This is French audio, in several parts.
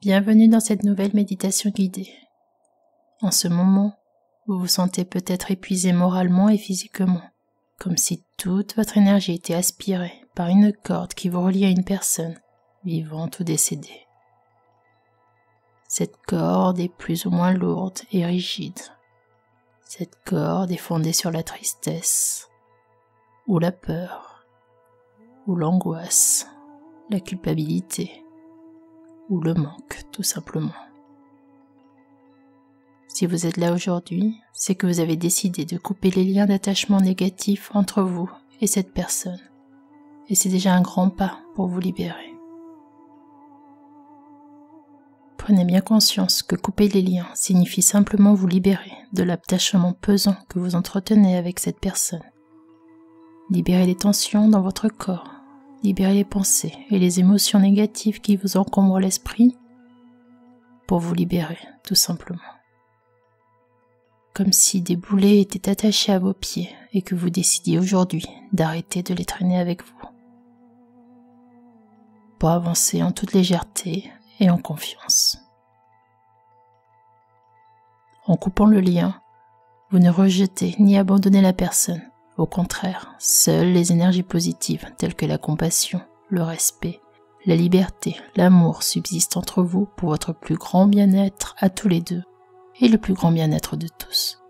Bienvenue dans cette nouvelle méditation guidée. En ce moment, vous vous sentez peut-être épuisé moralement et physiquement, comme si toute votre énergie était aspirée par une corde qui vous relie à une personne, vivante ou décédée. Cette corde est plus ou moins lourde et rigide. Cette corde est fondée sur la tristesse, ou la peur, ou l'angoisse, la culpabilité, ou le manque, tout simplement. Si vous êtes là aujourd'hui, c'est que vous avez décidé de couper les liens d'attachement négatifs entre vous et cette personne. Et c'est déjà un grand pas pour vous libérer. Prenez bien conscience que couper les liens signifie simplement vous libérer de l'attachement pesant que vous entretenez avec cette personne. Libérez les tensions dans votre corps. Libérez les pensées et les émotions négatives qui vous encombrent l'esprit pour vous libérer, tout simplement. Comme si des boulets étaient attachés à vos pieds et que vous décidiez aujourd'hui d'arrêter de les traîner avec vous. Pour avancer en toute légèreté et en confiance. En coupant le lien, vous ne rejetez ni abandonnez la personne. Au contraire, seules les énergies positives telles que la compassion, le respect, la liberté, l'amour subsistent entre vous pour votre plus grand bien-être à tous les deux et le plus grand bien-être de tous.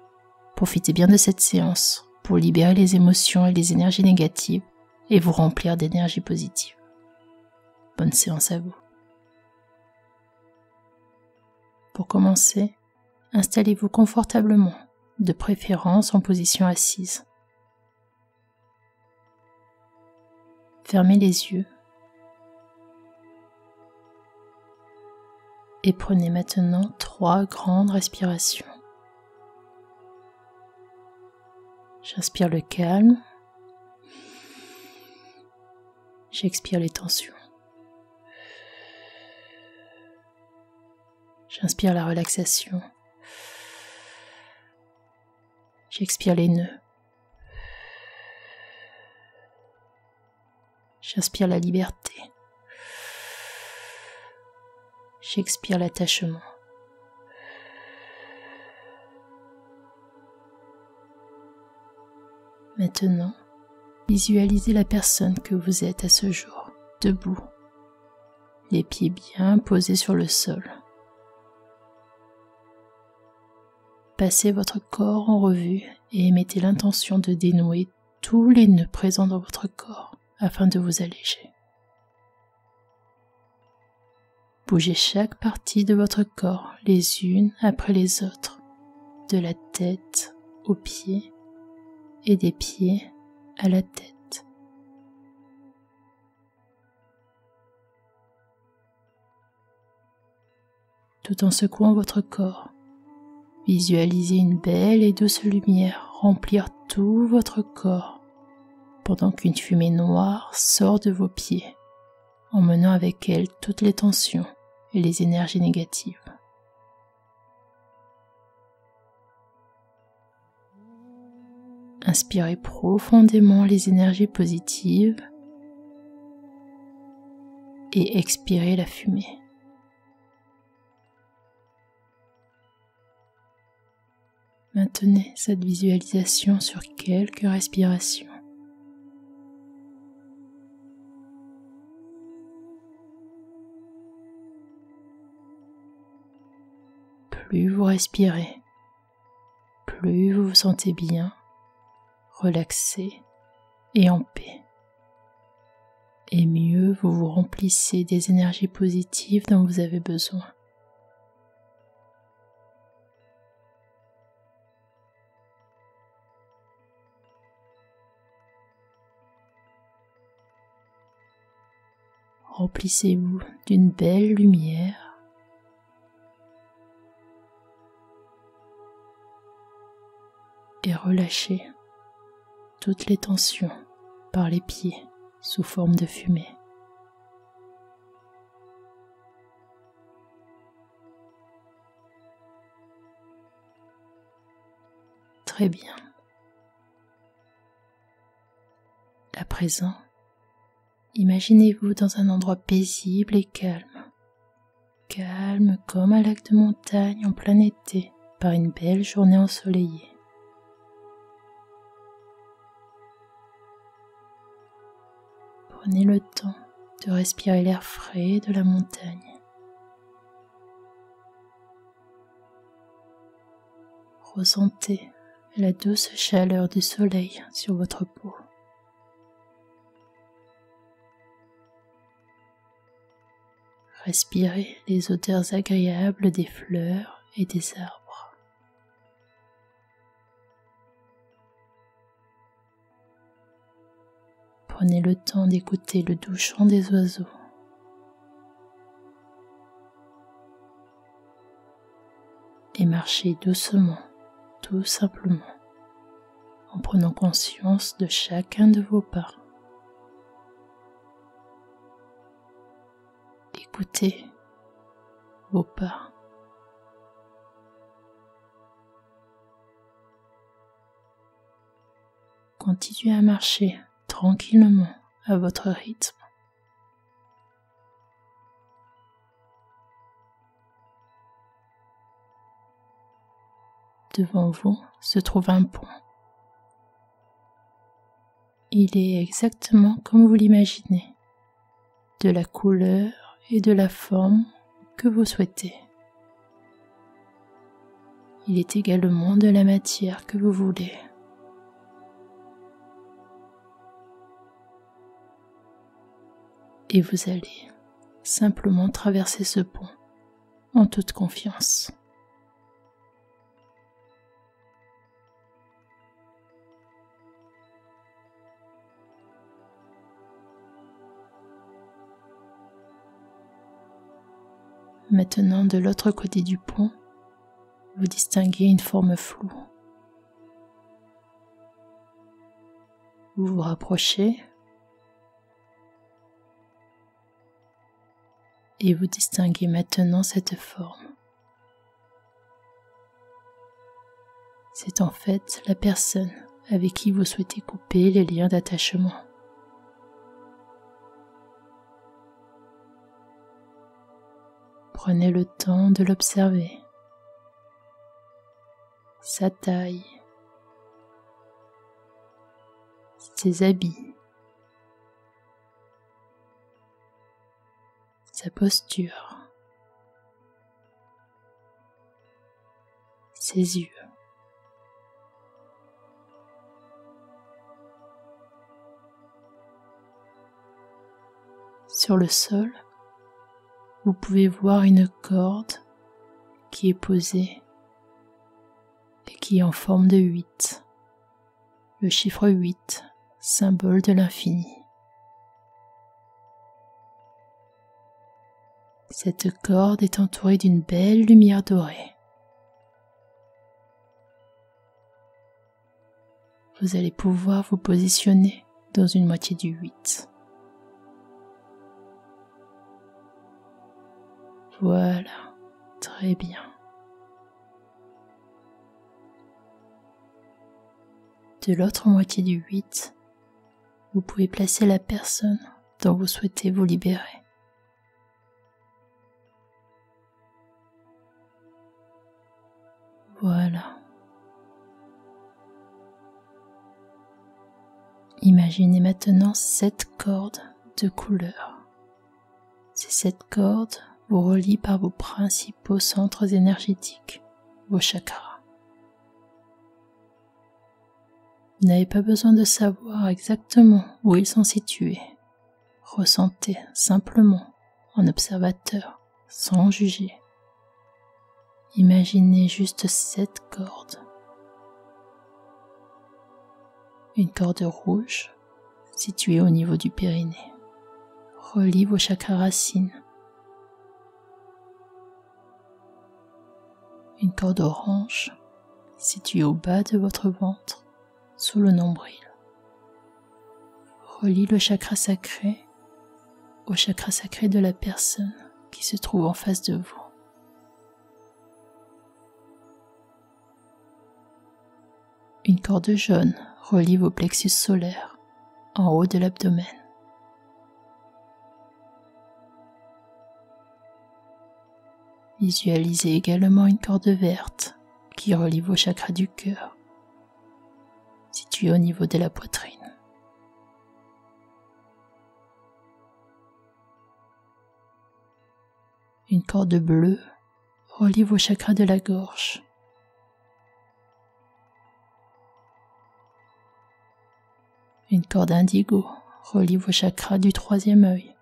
Profitez bien de cette séance pour libérer les émotions et les énergies négatives et vous remplir d'énergie positive. Bonne séance à vous. Pour commencer, installez-vous confortablement, de préférence en position assise. Fermez les yeux et prenez maintenant 3 grandes respirations. J'inspire le calme, j'expire les tensions. J'inspire la relaxation, j'expire les nœuds. J'inspire la liberté. J'expire l'attachement. Maintenant, visualisez la personne que vous êtes à ce jour, debout, les pieds bien posés sur le sol. Passez votre corps en revue et émettez l'intention de dénouer tous les nœuds présents dans votre corps afin de vous alléger. Bougez chaque partie de votre corps les unes après les autres, de la tête aux pieds et des pieds à la tête. Tout en secouant votre corps, visualisez une belle et douce lumière remplir tout votre corps pendant qu'une fumée noire sort de vos pieds, emmenant avec elle toutes les tensions et les énergies négatives. Inspirez profondément les énergies positives et expirez la fumée. Maintenez cette visualisation sur quelques respirations. Plus vous respirez, plus vous vous sentez bien, relaxé et en paix. Et mieux vous vous remplissez des énergies positives dont vous avez besoin. Remplissez-vous d'une belle lumière. Et relâchez toutes les tensions par les pieds sous forme de fumée. Très bien. À présent, imaginez-vous dans un endroit paisible et calme, calme comme un lac de montagne en plein été par une belle journée ensoleillée. Prenez le temps de respirer l'air frais de la montagne. Ressentez la douce chaleur du soleil sur votre peau. Respirez les odeurs agréables des fleurs et des arbres. Prenez le temps d'écouter le doux chant des oiseaux. Et marchez doucement, tout simplement, en prenant conscience de chacun de vos pas. Écoutez vos pas. Continuez à marcher tranquillement à votre rythme. Devant vous se trouve un pont. Il est exactement comme vous l'imaginez, de la couleur et de la forme que vous souhaitez. Il est également de la matière que vous voulez. Et vous allez simplement traverser ce pont en toute confiance. Maintenant, de l'autre côté du pont, vous distinguez une forme floue. Vous vous rapprochez et vous distinguez maintenant cette forme. C'est en fait la personne avec qui vous souhaitez couper les liens d'attachement. Prenez le temps de l'observer. Sa taille, ses habits, sa posture, ses yeux. Sur le sol, vous pouvez voir une corde qui est posée et qui est en forme de 8. Le chiffre 8, symbole de l'infini. Cette corde est entourée d'une belle lumière dorée. Vous allez pouvoir vous positionner dans une moitié du 8. Voilà, très bien. De l'autre moitié du 8, vous pouvez placer la personne dont vous souhaitez vous libérer. Voilà. Imaginez maintenant 7 cordes de couleur. Ces 7 cordes vous relient par vos principaux centres énergétiques, vos chakras. Vous n'avez pas besoin de savoir exactement où ils sont situés. Ressentez simplement en observateur, sans juger. Imaginez juste 7 cordes. Une corde rouge, située au niveau du périnée, relie vos chakras racines. Une corde orange, située au bas de votre ventre, sous le nombril, relie le chakra sacré au chakra sacré de la personne qui se trouve en face de vous. Une corde jaune relie vos plexus solaires en haut de l'abdomen. Visualisez également une corde verte qui relie vos chakras du cœur, située au niveau de la poitrine. Une corde bleue relie vos chakras de la gorge. Une corde indigo relie vos chakras du troisième œil,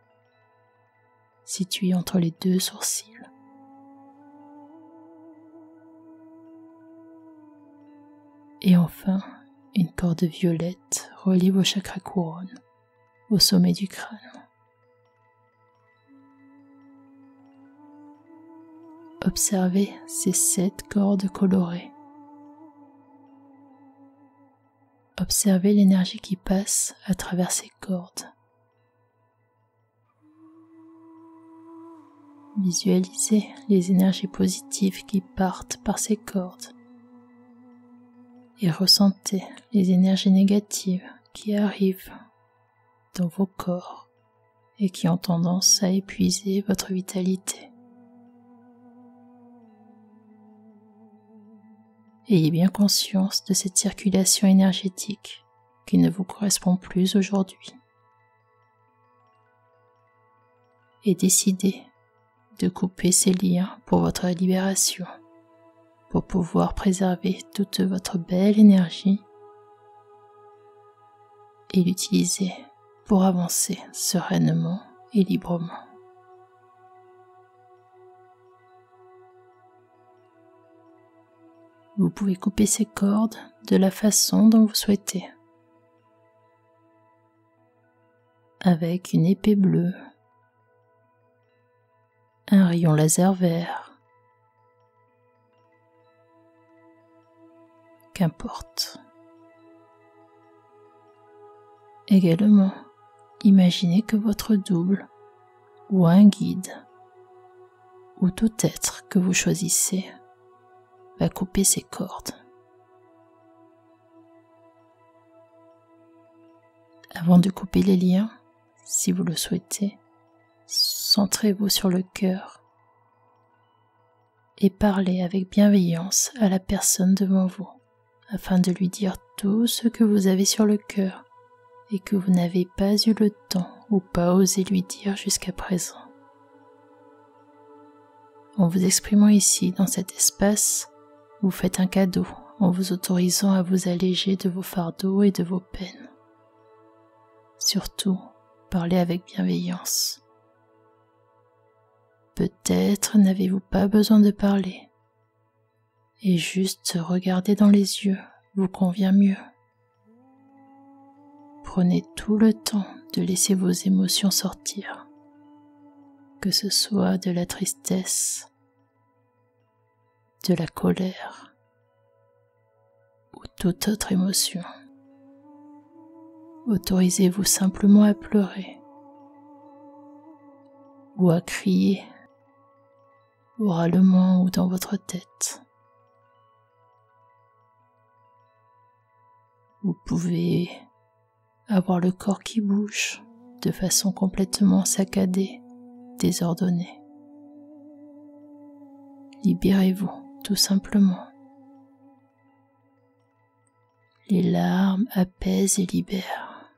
situé entre les deux sourcils. Et enfin, une corde violette relie vos chakras couronnes au sommet du crâne. Observez ces 7 cordes colorées. Observez l'énergie qui passe à travers ces cordes. Visualisez les énergies positives qui partent par ces cordes et ressentez les énergies négatives qui arrivent dans vos corps et qui ont tendance à épuiser votre vitalité. Ayez bien conscience de cette circulation énergétique qui ne vous correspond plus aujourd'hui. Et décidez de couper ces liens pour votre libération, pour pouvoir préserver toute votre belle énergie et l'utiliser pour avancer sereinement et librement. Vous pouvez couper ces cordes de la façon dont vous souhaitez, avec une épée bleue, un rayon laser vert, qu'importe. Également, imaginez que votre double ou un guide ou tout être que vous choisissez va couper ces cordes. Avant de couper les liens, si vous le souhaitez, centrez-vous sur le cœur et parlez avec bienveillance à la personne devant vous, afin de lui dire tout ce que vous avez sur le cœur et que vous n'avez pas eu le temps ou pas osé lui dire jusqu'à présent. En vous exprimant ici dans cet espace, vous faites un cadeau en vous autorisant à vous alléger de vos fardeaux et de vos peines. Surtout, parlez avec bienveillance. Peut-être n'avez-vous pas besoin de parler, et juste regarder dans les yeux vous convient mieux. Prenez tout le temps de laisser vos émotions sortir, que ce soit de la tristesse, de la colère ou toute autre émotion. Autorisez-vous simplement à pleurer ou à crier oralement ou dans votre tête. Vous pouvez avoir le corps qui bouge de façon complètement saccadée, désordonnée. Libérez-vous tout simplement. Les larmes apaisent et libèrent.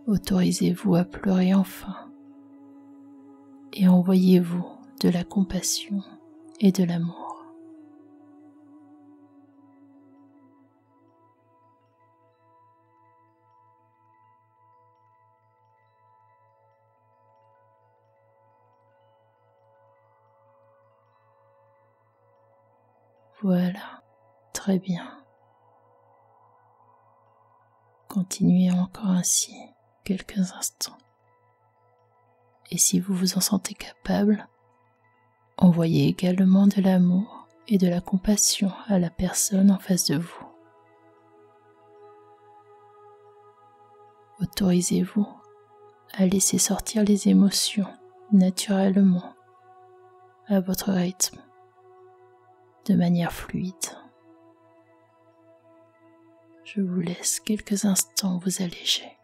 Autorisez-vous à pleurer enfin et envoyez-vous de la compassion et de l'amour. Voilà, très bien. Continuez encore ainsi quelques instants. Et si vous vous en sentez capable, envoyez également de l'amour et de la compassion à la personne en face de vous. Autorisez-vous à laisser sortir les émotions naturellement, à votre rythme, de manière fluide. Je vous laisse quelques instants vous alléger.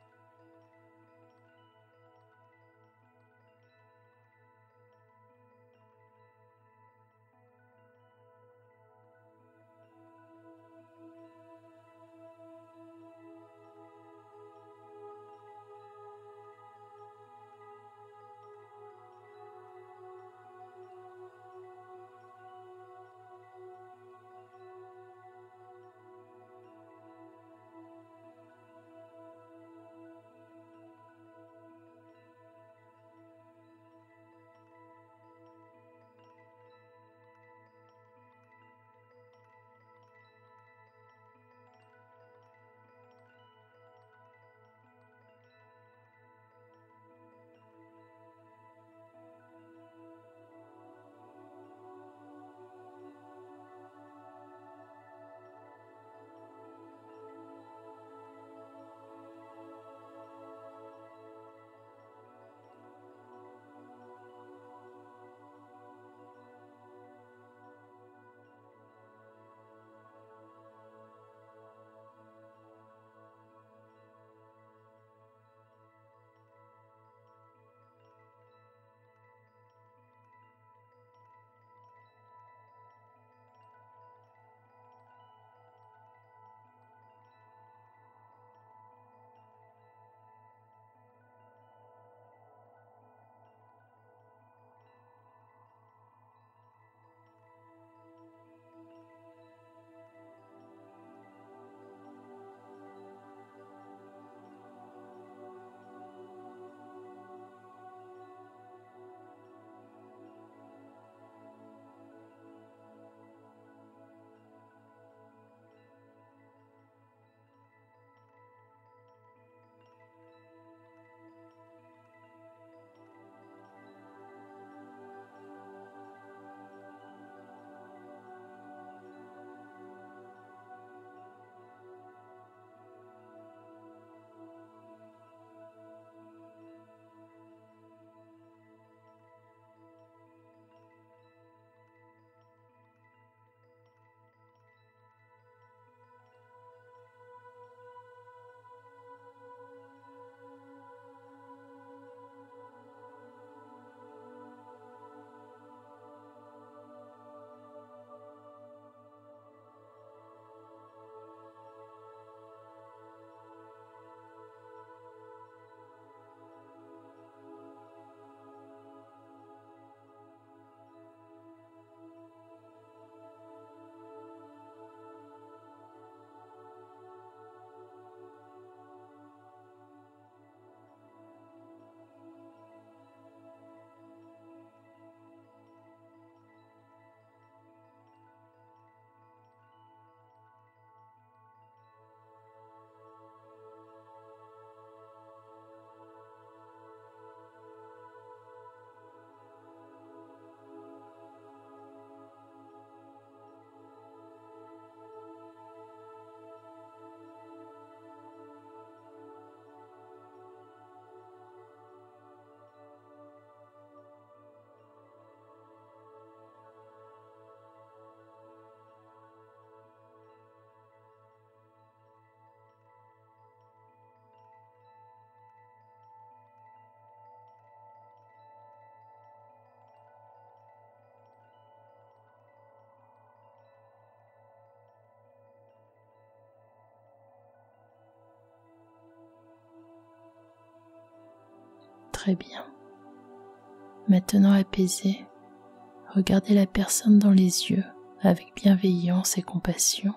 Très bien. Maintenant apaisé, regardez la personne dans les yeux avec bienveillance et compassion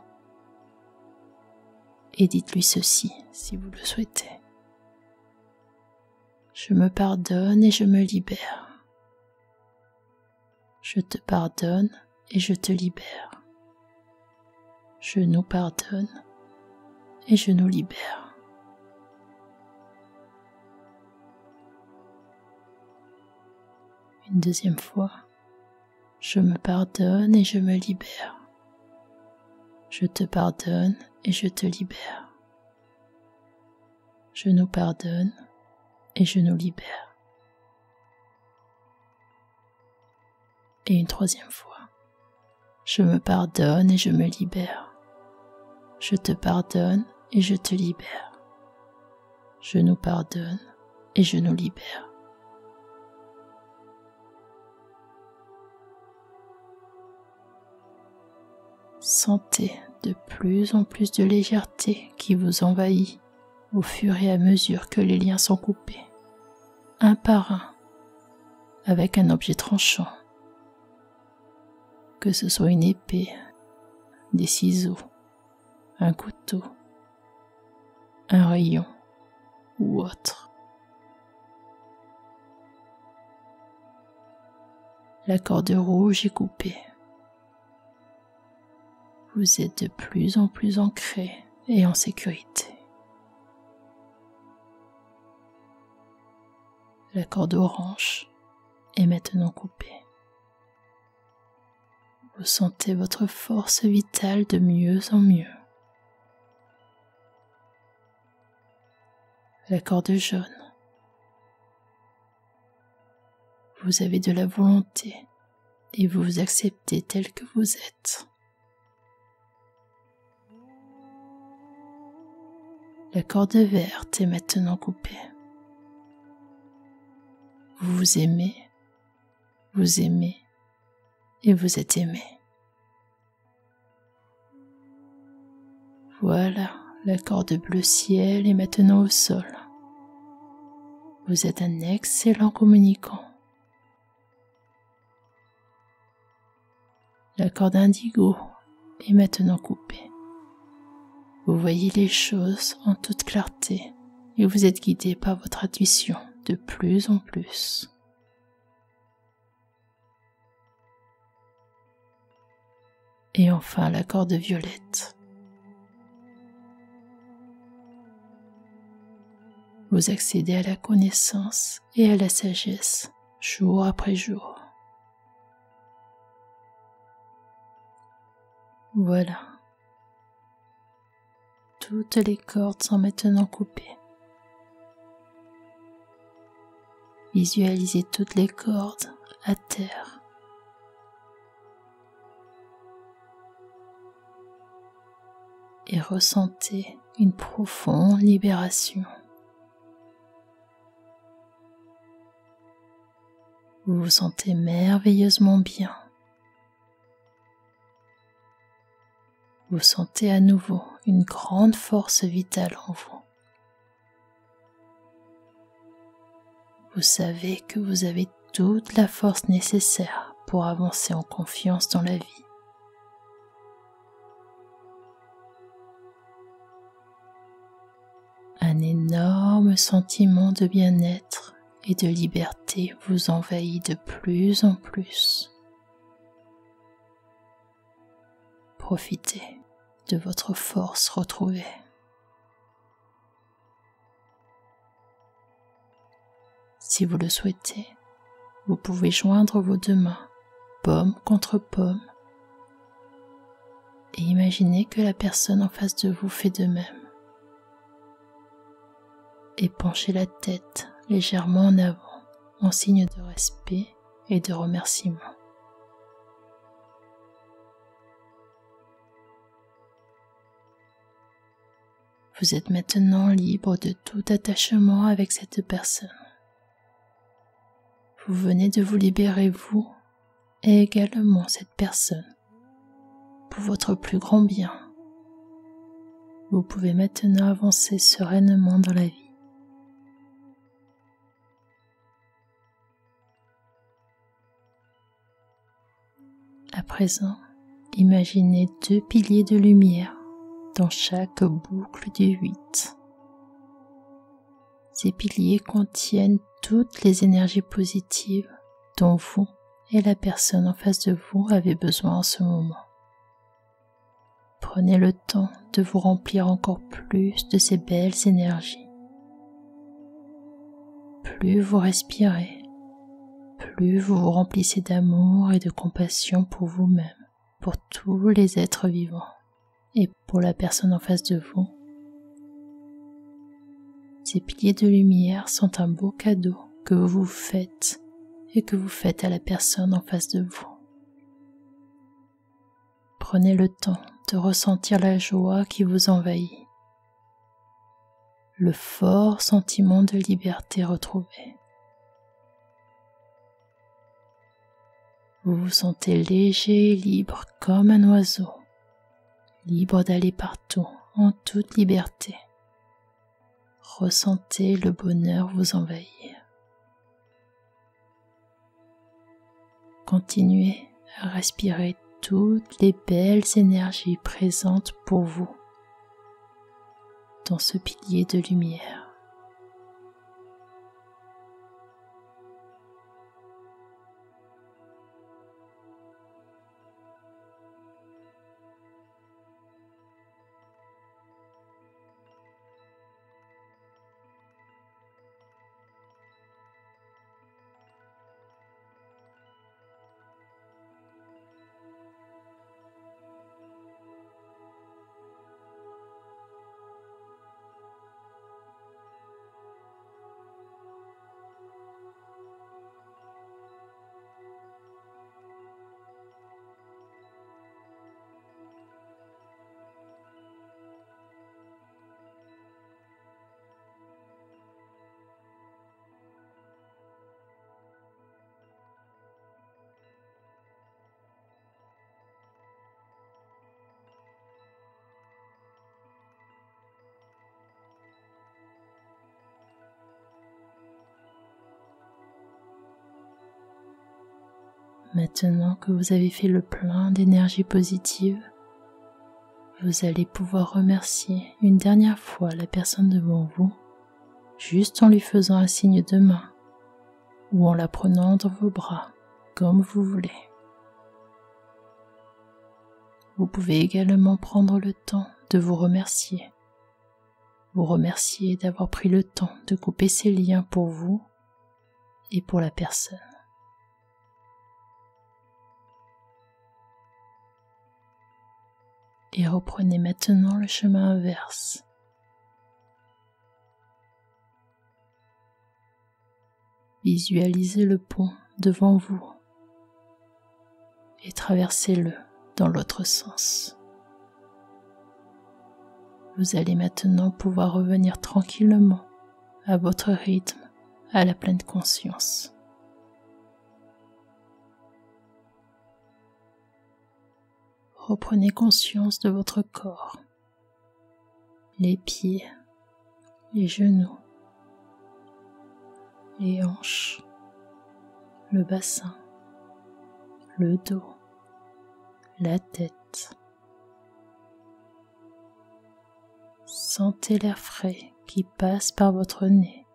et dites-lui ceci si vous le souhaitez. Je me pardonne et je me libère. Je te pardonne et je te libère. Je nous pardonne et je nous libère. Une deuxième fois, je me pardonne et je me libère. Je te pardonne et je te libère. Je nous pardonne et je nous libère. Et une troisième fois, je me pardonne et je me libère. Je te pardonne et je te libère. Je nous pardonne et je nous libère. Sentez de plus en plus de légèreté qui vous envahit au fur et à mesure que les liens sont coupés, un par un, avec un objet tranchant, que ce soit une épée, des ciseaux, un couteau, un rayon ou autre. La corde rouge est coupée. Vous êtes de plus en plus ancré et en sécurité. La corde orange est maintenant coupée. Vous sentez votre force vitale de mieux en mieux. La corde jaune. Vous avez de la volonté et vous vous acceptez tel que vous êtes. La corde verte est maintenant coupée. Vous vous aimez et vous êtes aimé. Voilà, la corde bleu ciel est maintenant au sol. Vous êtes un excellent communicant. La corde indigo est maintenant coupée. Vous voyez les choses en toute clarté et vous êtes guidé par votre intuition de plus en plus. Et enfin la corde violette. Vous accédez à la connaissance et à la sagesse jour après jour. Voilà. Toutes les cordes sont maintenant coupées. Visualisez toutes les cordes à terre. Et ressentez une profonde libération. Vous vous sentez merveilleusement bien. Vous sentez à nouveau une grande force vitale en vous. Vous savez que vous avez toute la force nécessaire pour avancer en confiance dans la vie. Un énorme sentiment de bien-être et de liberté vous envahit de plus en plus. Profitez de votre force retrouvée. Si vous le souhaitez, vous pouvez joindre vos deux mains, paume contre paume, et imaginez que la personne en face de vous fait de même. Et penchez la tête légèrement en avant, en signe de respect et de remerciement. Vous êtes maintenant libre de tout attachement avec cette personne. Vous venez de vous libérer vous et également cette personne pour votre plus grand bien. Vous pouvez maintenant avancer sereinement dans la vie. présent, imaginez 2 piliers de lumière dans chaque boucle du 8. Ces piliers contiennent toutes les énergies positives dont vous et la personne en face de vous avez besoin en ce moment. Prenez le temps de vous remplir encore plus de ces belles énergies. Plus vous respirez, plus vous vous remplissez d'amour et de compassion pour vous-même, pour tous les êtres vivants et pour la personne en face de vous. Ces piliers de lumière sont un beau cadeau que vous vous faites et que vous faites à la personne en face de vous. Prenez le temps de ressentir la joie qui vous envahit, le fort sentiment de liberté retrouvé. Vous vous sentez léger et libre comme un oiseau, libre d'aller partout en toute liberté. Ressentez le bonheur vous envahir. Continuez à respirer toutes les belles énergies présentes pour vous dans ce pilier de lumière. Maintenant que vous avez fait le plein d'énergie positive, vous allez pouvoir remercier une dernière fois la personne devant vous, juste en lui faisant un signe de main ou en la prenant dans vos bras, comme vous voulez. Vous pouvez également prendre le temps de vous remercier d'avoir pris le temps de couper ces liens pour vous et pour la personne. Et reprenez maintenant le chemin inverse. Visualisez le pont devant vous et traversez-le dans l'autre sens. Vous allez maintenant pouvoir revenir tranquillement à votre rythme, à la pleine conscience. Reprenez conscience de votre corps, les pieds, les genoux, les hanches, le bassin, le dos, la tête. Sentez l'air frais qui passe par votre nez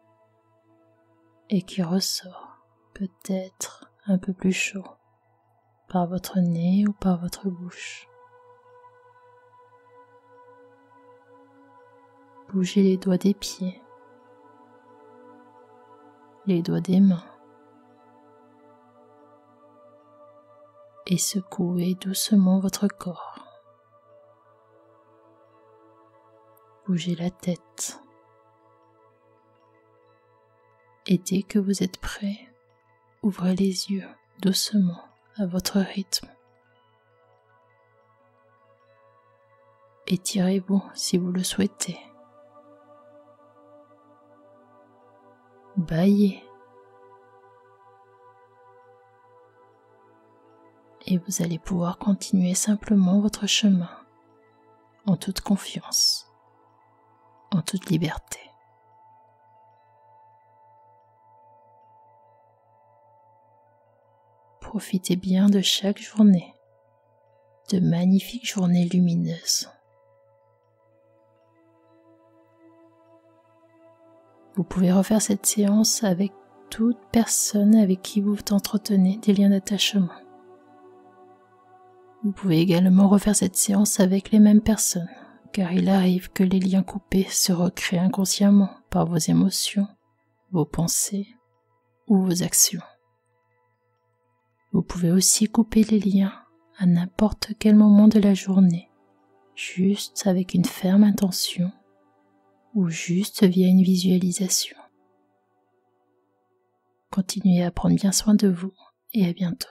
et qui ressort, peut-être un peu plus chaud, par votre nez ou par votre bouche. Bougez les doigts des pieds, les doigts des mains et secouez doucement votre corps. Bougez la tête. Et dès que vous êtes prêt, ouvrez les yeux doucement à votre rythme. Étirez-vous si vous le souhaitez. Bâillez. Et vous allez pouvoir continuer simplement votre chemin en toute confiance, en toute liberté. Profitez bien de chaque journée de magnifiques journées lumineuses. Vous pouvez refaire cette séance avec toute personne avec qui vous entretenez des liens d'attachement. Vous pouvez également refaire cette séance avec les mêmes personnes, car il arrive que les liens coupés se recréent inconsciemment par vos émotions, vos pensées ou vos actions. Vous pouvez aussi couper les liens à n'importe quel moment de la journée, juste avec une ferme intention ou juste via une visualisation. Continuez à prendre bien soin de vous et à bientôt.